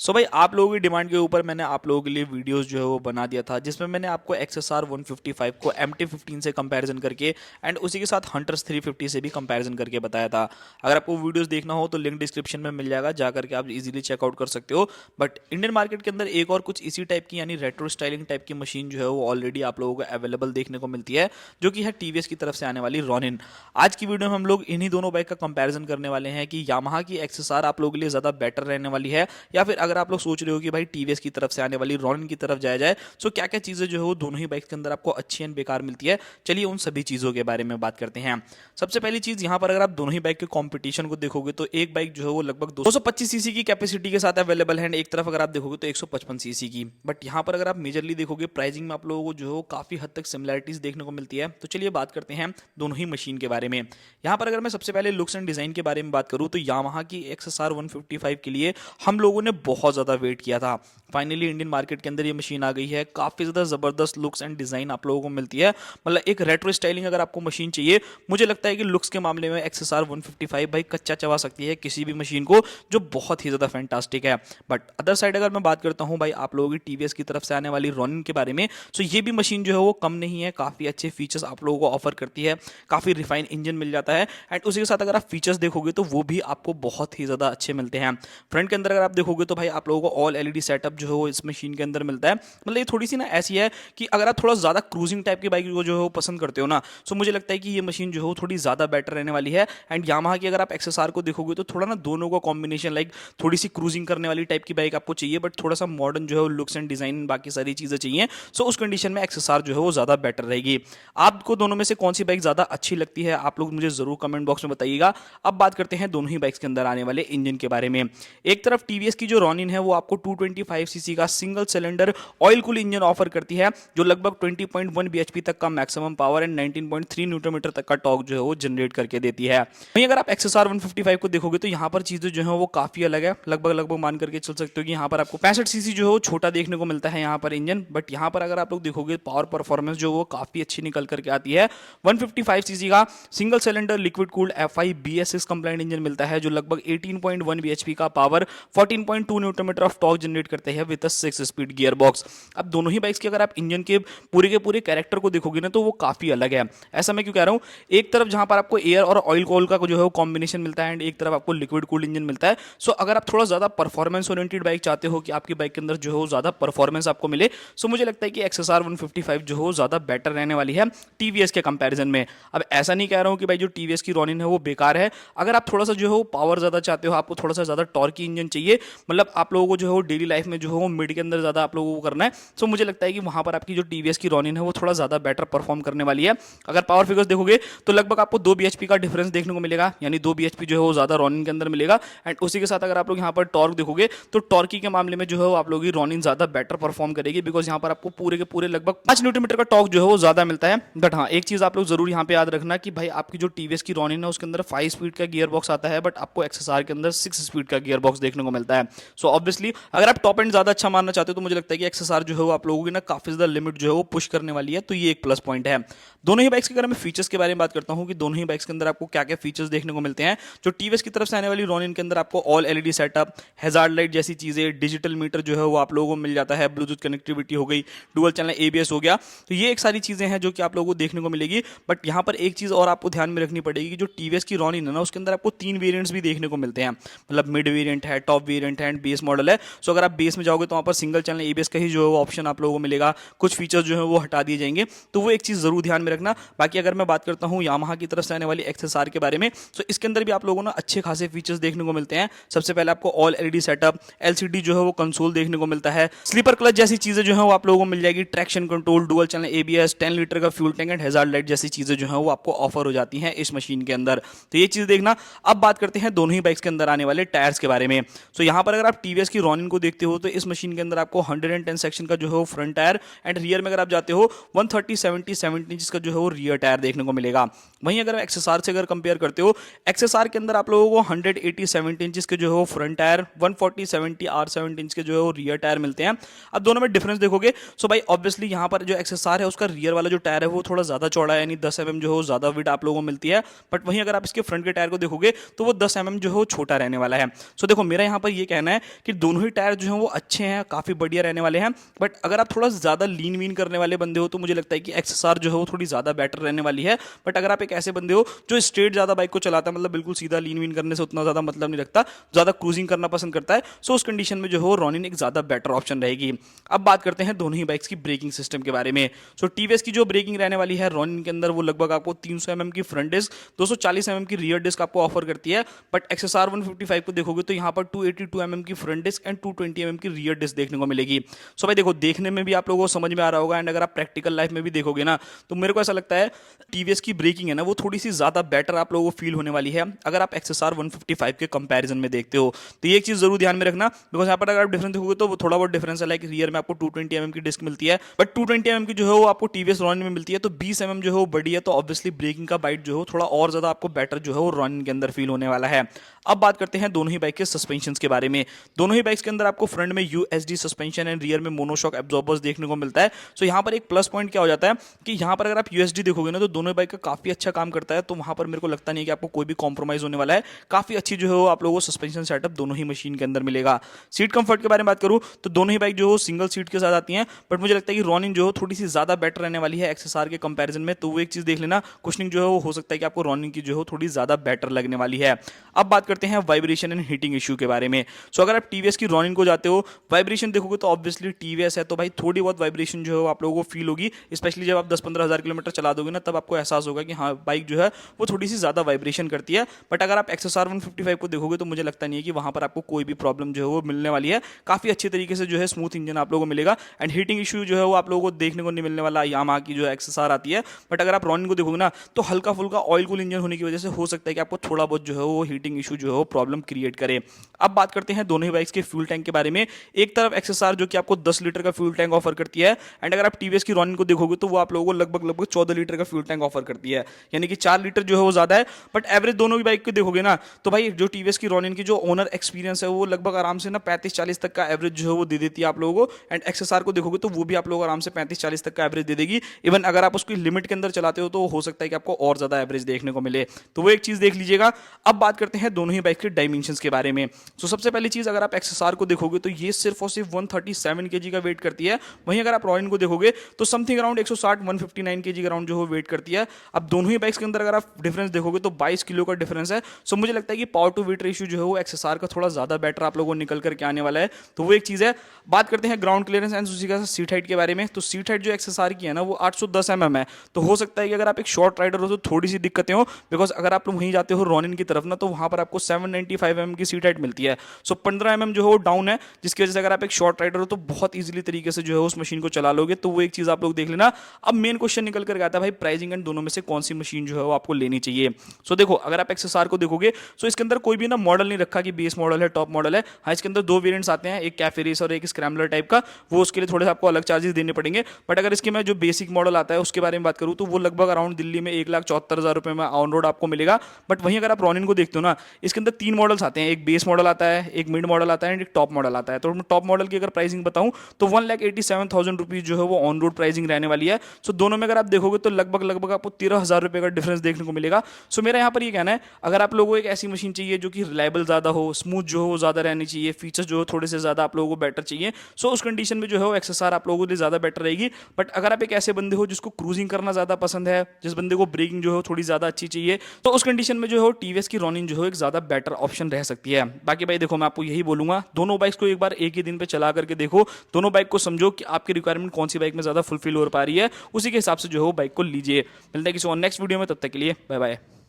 सो भाई आप लोगों की डिमांड के ऊपर मैंने आप लोगों के लिए वीडियोस जो है वो बना दिया था, जिसमें मैंने आपको XSR 155 को MT15 से कंपैरिजन करके एंड उसी के साथ हंटर्स 350 से भी कंपैरिजन करके बताया था। अगर आपको वीडियोस देखना हो तो लिंक डिस्क्रिप्शन में मिल जाएगा, जा करके आप इजीली चेकआउट कर सकते हो। बट इंडियन मार्केट के अंदर एक और कुछ इसी टाइप की यानी रेट्रो स्टाइलिंग टाइप की मशीन जो है वो ऑलरेडी आप लोगों को अवेलेबल देखने को मिलती है, जो कि है टीवीएस की तरफ से आने वाली रॉनिन। आज की वीडियो में हम लोग इन्हीं दोनों बाइक का कंपैरिजन करने वाले हैं कि यामाहा की XSR आप लोगों के लिए ज़्यादा बेटर रहने वाली है, या फिर अगर आप लोग सोच रहे हो कि भाई टीवीएस की तरफ से आने वाली रॉनिन की तरफ जाया जाए, सो क्या क्या चीज़ें जो है वो दोनों ही बाइक्स के अंदर आपको अच्छी एंड बेकार मिलती है। चलिए उन सभी चीज़ों के बारे में बात करते हैं। सबसे पहली चीज़, यहाँ पर अगर आप दोनों ही बाइक के कॉम्पिटिशन को देखोगे तो एक बाइक जो है वो लगभग 225 सीसी की कैपेसिटी के साथ अवेलेबल है, एक तरफ अगर आप देखोगे तो 155 सीसी की। बट यहाँ पर अगर आप मेजरली देखोगे प्राइसिंग में आप लोगों को जो है काफ़ी हद तक सिमिलरिटीज देखने को मिलती है। तो चलिए बात करते हैं दोनों ही मशीन के बारे में। यहाँ पर अगर मैं सबसे पहले लुक्स एंड डिज़ाइन के बारे में बात करूँ तो यामाहा की XSR 155 के लिए हम लोगों ने बहुत ज़्यादा वेट किया था। फाइनली इंडियन मार्केट के अंदर ये मशीन आ गई है। काफ़ी ज़्यादा ज़बरदस्त लुक्स एंड डिज़ाइन आप लोगों को मिलती है। मतलब एक रेट्रो स्टाइलिंग अगर आपको मशीन चाहिए, मुझे लगता है कि लुक्स के मामले में XSR 155 भाई कच्चा चबा सकती है किसी भी मशीन को, जो बहुत ही ज़्यादा फैंटास्टिक है। बट अदर साइड अगर मैं बात करता हूँ भाई आप लोगों की टीवीएस की तरफ से आने वाली रॉनिन के बारे में, तो ये भी मशीन जो है वो कम नहीं है, काफ़ी अच्छे फीचर्स आप लोगों को ऑफर करती है। काफ़ी रिफाइन इंजन मिल जाता है एंड उसी के साथ अगर आप फीचर्स देखोगे तो वो भी आपको बहुत ही ज़्यादा अच्छे मिलते हैं। फ्रंट के अंदर अगर आप देखोगे तो भाई आप लोगों को ऑल एलईडी सेटअप जो है वो इस मशीन के अंदर मिलता है। मतलब ये थोड़ी सी ना ऐसी है कि अगर आप थोड़ा ज़्यादा क्रूजिंग टाइप की बाइक को जो है वो पसंद करते हो ना, सो मुझे लगता है कि ये मशीन जो है वो थोड़ी ज़्यादा बेटर रहने वाली है। एंड यामाहा की अगर आप XSR को देखोगे तो थोड़ा ना दोनों का कॉम्बिनेशन, लाइक थोड़ी सी क्रूजिंग करने वाली टाइप की बाइक आपको चाहिए, बट थोड़ा सा मॉडर्न जो है वो लुक्स एंड डिज़ाइन बाकी सारी चीज़ें चाहिए। सो उस कंडीशन में XSR जो है वो ज़्यादा बेटर रहेगी। आपको दोनों में से कौन सी बाइक ज़्यादा अच्छी लगती है आप लोग मुझे ज़रूर कमेंट बॉक्स में बताइएगा। अब बात करते हैं दोनों ही बाइक्स के अंदर आने वाले इंजन के बारे में। एक तरफ टीवीएस की जो रॉनिन है वो आपको 225 सीसी का single cylinder oil cool engine offer करती है, जो लगभग 20.1 bhp तक का maximum power and 19.3 newton metre तक का टॉर्क जो है वो जनरेट करके देती है। वहीं अगर आप XSR 155 को देखोगे तो यहाँ पर चीज़ें जो है वो काफ़ी अलग है। लगभग मान करके चल सकते हो कि यहाँ पर आपको 65 सीसी जो है वो छोटा देखने को मिलता है यहाँ पर इंजन। बट यहाँ पर अगर आप लोग देखोगे पावर परफॉर्मेंस जो वो काफ़ी अच्छी निकल करके आती है। 155 सीसी का single cylinder liquid cooled FI BS6 compliant engine मिलता है, जो लगभग 18.1 bhp का power 14.2 newton metre of torque generate करते हैं विद 6 स्पीड गियर बॉक्स। अब दोनों ही बाइक्स के अगर आप इंजन के पूरे कैरेक्टर को देखोगे ना तो वो काफ़ी अलग है। ऐसा मैं क्यों कह रहा हूँ, एक तरफ जहाँ पर आपको एयर और ऑयल कूल का जो है वो कॉम्बिनेशन मिलता है एंड एक तरफ आपको लिक्विड कूल्ड इंजन मिलता है। सो अगर आप थोड़ा ज़्यादा परफॉर्मेंस ओरिएंटेड बाइक चाहते हो कि आपकी बाइक के अंदर जो है वो ज़्यादा परफॉर्मेंस आपको मिले, सो मुझे लगता है कि XSR 155 जो है ज़्यादा बेटर रहने वाली है टीवीएस के कंपैरिजन में। अब ऐसा नहीं कह रहा हूँ कि भाई जो टीवीएस की रॉनिन है वो बेकार है। अगर आप थोड़ा सा जो है वो पावर ज़्यादा चाहते हो, आपको थोड़ा सा ज़्यादा टॉर्की इंजन चाहिए, मतलब आप लोगों को जो है वो डेली लाइफ में जो है वो मिड के अंदर ज़्यादा आप लोगों को करना है, सो मुझे लगता है कि वहाँ पर आपकी जो टीवीएस की रॉनिन है वो थोड़ा ज़्यादा बेटर परफॉर्म करने वाली है। अगर पावर फिगर्स देखोगे तो लगभग आपको 2 bhp का डिफरेंस देखने को मिलेगा, यानी 2 bhp जो है वो ज़्यादा रॉनिन के अंदर मिलेगा। एंड उसी के साथ अगर आप लोग यहाँ पर टॉर्क देखोगे तो टॉर्की के मामले में जो है वो आप लोगों की रॉनिन ज़्यादा बेटर परफॉर्म करेगी, बिकॉज यहाँ पर आपको पूरे के पूरे लगभग 5 न्यूटन मीटर का टॉर्क जो है वो ज़्यादा मिलता है। बट हाँ, एक चीज़ आप लोग जरूर यहाँ पे याद रखना कि भाई आपकी जो टीवीएस की रॉनिन है उसके अंदर 5 स्पीड का गियर बॉक्स आता है, बट आपको XSR के अंदर 6 स्पीड का गियर बॉक्स देखने को मिलता है। सो ऑब्वियसली अगर आप टॉप एंड ज़्यादा अच्छा मारना चाहते हो तो मुझे लगता है कि XSR जो है वो आप लोगों की ना काफ़ी ज़्यादा लिमिट जो है वो पुश करने वाली है, तो ये एक प्लस पॉइंट है। दोनों ही बाइक्स के अगर मैं फीचर्स के बारे में बात करता हूँ कि दोनों ही बाइक्स के अंदर आपको क्या क्या फीचर्स देखने को मिलते हैं, जो टीवीएस की तरफ से आने वाली रॉनिन के अंदर आपको all LED setup, hazard light जैसी चीज़ें, डिजिटल मीटर जो है वो आप लोगों को मिल जाता है, ब्लूटूथ कनेक्टिविटी हो गई, डुअल चैनल ABS हो गया, तो ये एक सारी चीज़ें हैं जो कि आप लोगों को देखने को मिलेगी। बट यहाँ पर एक चीज़ और आपको ध्यान में रखनी पड़ेगी कि जो टीवीएस की रॉनिन है ना उसके अंदर आपको 3 वेरिएंट्स भी देखने को मिलते हैं, मतलब मिड वेरिएंट है, टॉप वेरिएंट है एंड बेस मॉडल है। सो अगर आप बेस में जाओगे तो वहाँ पर सिंगल चैनल ABS का ही जो है वो ऑप्शन आप लोगों को मिलेगा, कुछ फीचर्स जो है वो हटा दिए जाएंगे, तो वो एक चीज़ जरूर ध्यान में रखना। बाकी अगर मैं बात करता हूँ यामाहा की तरफ से आने वाली XSR के बारे में, तो इसके अंदर भी आप लोगों को अच्छे खासे फीचर्स देखने को मिलते हैं। सबसे पहले आपको ऑल एलईडी सेटअप, LCD जो है वो कंसोल देखने को मिलता है, स्लीपर क्लच जैसी चीज़ें जो है वो आप लोगों को मिल जाएगी, traction control, dual channel ABS, 10 litre का fuel tank and hazard light जैसी चीज़ें जो है वो आपको ऑफर हो जाती हैं इस मशीन के अंदर, तो ये चीज़ देखना। अब बात करते हैं दोनों ही बाइक्स के अंदर आने वाले टायर्स के बारे में। सो यहाँ पर अगर आप टीवीएस की रॉनिन को देखते हो तो इस मशीन के अंदर आपको 110 सेक्शन का जो है वो फ्रंट टायर एंड रियर में अगर आप जाते हो 130/70 इंच का जो है वो रियर टायर देखने को मिलेगा। वहीं अगर XSR से अगर कंपेयर करते हो, XSR के अंदर आप लोगों को 180/70 इंच के जो है वो फ्रंट टायर, 140/70 R70 इंच के जो है वो रियर टायर मिलते हैं। अब दोनों में डिफरेंस देखोगे सो भाई ऑब्वियसली यहाँ पर जो XSR है उसका रियर वाला जो टायर है वो थोड़ा ज़्यादा चौड़ा है, यानी 10 mm जो है ज़्यादा विड आप लोगों को मिलती है। बट वहीं अगर आप इसके फ्रंट के टायर को देखोगे तो वो 10 mm जो है वो छोटा रहने वाला है। सो देखो मेरा यहाँ पर ये कहना है कि दोनों ही टायर जो हैं वो अच्छे हैं, काफ़ी बढ़िया रहने वाले हैं। बट अगर आप थोड़ा ज़्यादा लीन वीन करने वाले बंदे हो तो मुझे लगता है कि XSR जो है वो थोड़ी ज़्यादा बेटर रहने वाली है। बट अगर आप एक ऐसे बंदे हो जो स्ट्रेट ज़्यादा बाइक को चलाता है, मतलब बिल्कुल सीधा लीन वीन करने से उतना ज़्यादा मतलब नहीं रखता, ज़्यादा क्रूजिंग करना पसंद करता है, सो उस कंडीशन में जो है वो रॉनिन एक ज़्यादा बेटर ऑप्शन रहेगी। अब बात करते हैं दोनों ही बाइक्स की ब्रेकिंग सिस्टम के बारे में। सो टीवीएस की जो ब्रेकिंग रहने वाली है रॉनिन के अंदर, वो लगभग आपको 300 mm की फ्रंट डिस्क, 240 mm की रियर डिस्क आपको ऑफर करती है। बट XSR 155 को देखोगे तो यहाँ पर 282 mm की फ्रंट डिस्क एंड 220 mm की रियर डिस्क देखने को मिलेगी। सो भाई देखो, देखने में भी आप लोगों को समझ में आ रहा होगा, एंड अगर आप प्रैक्टिकल लाइफ में भी देखोगे ना, तो मेरे को ऐसा लगता है टीवीएस की ब्रेकिंग है ना वो थोड़ी सी ज़्यादा बेटर आप लोगों को फील होने वाली है अगर आप XSR 155 के कंपैरिजन में देखते हो। तो ये एक चीज़ जरूर ध्यान में रखना, बिकॉज यहाँ पर अगर आप डिफरेंस देखोगे तो वो थोड़ा बहुत डिफरेंस है। लाइक रियर में आपको 220 mm की डिस्क मिलती है, बट 220 mm की जो है वो आपको टीवीएस रॉनिन में मिलती है, तो 20 mm जो है वो बड़ी है, तो ऑब्वियसली ब्रेकिंग का बाइट जो है थोड़ा और ज़्यादा आपको बेटर जो है वो रॉनिन के अंदर फील होने वाला है। अब बात करते हैं दोनों ही बाइक के सस्पेंशन के बारे में। दोनों ही बाइक्स के अंदर आपको फ्रंट में USD सस्पेंशन एंड रियर में मोनोशॉक एब्जॉर्बर्स देखने को मिलता है। सो यहाँ पर एक प्लस पॉइंट क्या हो जाता है कि यहाँ पर अगर आप USD देखोगे ना तो दोनों बाइक का काफी अच्छा काम करता है, तो वहां पर मेरे को लगता नहीं है कि आपको कोई भी कॉम्प्रोमाइज होने वाला है। काफी अच्छी जो है वो आप लोगों को सस्पेंशन सेटअप दोनों ही मशीन के अंदर मिलेगा। सीट कंफर्ट के बारे में बात करूं तो दोनों ही बाइक जो है सिंगल सीट के साथ आती हैं, बट मुझे लगता है कि रॉनिन जो है थोड़ी सी ज्यादा बेटर रहने वाली है XSR के कंपैरिजन में, तो वो एक चीज देख लेना। कुशनिंग जो है वो हो सकता है कि आपको रॉनिन की जो है थोड़ी ज्यादा बेटर लगने वाली है। अब बात करते हैं वाइब्रेशन एंड हीटिंग इशू के बारे में। सो अगर आप टीवीएस की रॉनिन को जाते हो, वाइब्रेशन देखोगे तो ऑब्वियसली टीवीएस है तो भाई थोड़ी बहुत वाइब्रेशन जो है आप लोगों को फील होगी, स्पेशली जब आप 10-15 हज़ार किलोमीटर चला दोगे ना, तब आपको एहसास होगा कि हाँ बाइक जो है वो थोड़ी सी ज़्यादा वाइब्रेशन करती है। बट अगर आप XSR 155 को देखोगे तो मुझे लगता नहीं है कि वहाँ पर आपको कोई भी प्रॉब्लम जो है वो मिलने वाली है। काफ़ी अच्छे तरीके से जो है स्मूथ इंजन आप लोगों को मिलेगा, एंड हीटिंग इशू जो है वो आप लोगों को देखने को नहीं मिलने वाला यामाहा की जो XSR आती है। बट अगर आप रॉनिन को देखोगे ना तो हल्का फुल्का ऑयल कूल इंजन होने की वजह से हो सकता है कि आपको थोड़ा बहुत जो है वो हीटिंग इशू जो है वो प्रॉब्लम क्रिएट करे। अब बात करते हैं दोनों ही बाइक्स के फ्यूल टैंक के बारे में। एक तरफ XSR जो कि आपको 10 लीटर का फ्यूल टैंक ऑफर करती है, एंड अगर आप टीवीएस की रॉनिन को देखोगे तो वो आप लोगों को लगभग 14 लीटर का फ्यूल टैंक ऑफर करती है, यानी कि 4 लीटर जो है वो ज्यादा है। बट एवरेज दोनों की बाइक को देखोगे ना तो भाई जो टीवीएस की रॉनिन की जो ओनर एक्सपीरियंस है वो लगभग आराम से ना 35-40 तक का एवरेज जो है वो दे देती है आप लोगों को, एंड XSR को देखोगे तो वो भी आप लोग आराम से 35-40 तक का एवरेज दे देगी। इवन अगर आप उसकी लिमिट के अंदर चलाते हो तो हो सकता है कि आपको और ज्यादा एवरेज देखने को मिले, तो वो एक चीज देख लीजिएगा। अब बात करते हैं दोनों ही बाइक के डायमेंशंस के बारे में। तो सबसे पहली चीज, अगर आप XSR को देखोगे तो ये सिर्फ और सिर्फ 137 kg का वेट करती है। वहीं अगर आप रॉनिन को देखोगे तो समथिंग अराउंड 160-159 kg अराउंड जो है वेट करती है। अब दोनों ही बाइक्स के अंदर अगर आप डिफरेंस देखोगे तो 22 किलो का डिफरेंस है। सो मुझे लगता है कि पावर टू वेट रेशियो जो है वो XSR का थोड़ा ज्यादा बेटर आप लोगों को निकल करके आने वाला है, तो वो एक चीज है। बात करते हैं ग्राउंड क्लियरेंस एंड उसी का सीट हाइट के बारे में। तो सीट हाइट जो XSR की है ना वो 810 mm है, तो हो सकता है कि अगर आप एक शॉर्ट राइडर हो तो थोड़ी सी दिक्कतें हो, बिकॉज अगर आप वहीं जाते हो रॉनिन की तरफ ना तो वहां पर आपको 795 mm की सीट हाइट मिलती है। सो 15 mm जो है वो डाउन है, जिसकी वजह से अगर आप एक शॉर्ट राइडर हो तो बहुत ईजिली तरीके से जो है उस मशीन को चला लोगे, तो वो एक चीज आप लोग देख लेना। अब मेन क्वेश्चन निकल कर आता है भाई प्राइसिंग एंड दोनों में से कौन सी मशीन जो है वो आपको लेनी चाहिए। सो देखो, अगर आप XSR को देखोगे तो इसके अंदर कोई भी ना मॉडल नहीं रखा कि बेस मॉडल है टॉप मॉडल है। हाँ, इसके अंदर 2 वेरिएंट्स आते हैं, एक कैफे रेस और एक स्क्रैम्बलर टाइप का, वो उसके लिए थोड़े से आपको अलग चार्जेस देने पड़ेंगे। बट अगर इसके मैं जो बेसिक मॉडल आता है उसके बारे में बात करूँ तो वो लगभग अराउंड दिल्ली में 1,74,000 रुपए में ऑन रोड आपको मिलेगा। बट वहीं अगर आप रॉनिन को देखते हो ना, इसके अंदर 3 मॉडल्स आते हैं, एक बेस मॉडल आता है, एक मिड मॉडल आता है एंड एक टॉप मॉडल आता है। तो टॉप मॉडल की अगर प्राइसिंग बताऊं तो 1,87,000 रुपीज जो है वो ऑन रोड प्राइसिंग रहने वाली है। सो दोनों में अगर आप देखोगे तो लगभग आपको 13,000 रुपए का डिफरेंस देखने को मिलेगा। सो मेरा यहाँ पर ये कहना है, अगर आप लोगों को एक ऐसी मशीन चाहिए जो कि रिलायबल ज्यादा हो, स्मूथ जो हो ज्यादा रहनी चाहिए, फीचर्स जो हो थोड़े से ज्यादा आप लोगों को बेटर चाहिए, सो उस कंडीशन में जो है वो XSR आप लोगों के लिए ज्यादा बेटर रहेगी। बट अगर आप एक ऐसे बंदे हो जिसको क्रूजिंग करना ज्यादा पसंद है, जिस बंदे को ब्रेकिंग जो है थोड़ी ज्यादा अच्छी चाहिए, तो उस कंडीशन में जो है टीवीएस की रॉनिन जो है एक ज्यादा बेटर ऑप्शन रह सकती है। बाकी भाई देखो, मैं आपको यही बोलूंगा, दोनों बाइक्स को एक बार एक ही दिन पे चला करके देखो, दोनों बाइक को समझो कि आपकी रिक्वायरमेंट कौन सी बाइक में ज्यादा फुलफिल हो पा रही है, उसी के हिसाब से जो है वो बाइक को लीजिए। मिलता है किसी और नेक्स्ट वीडियो में, तब तक के लिए बाय बाय।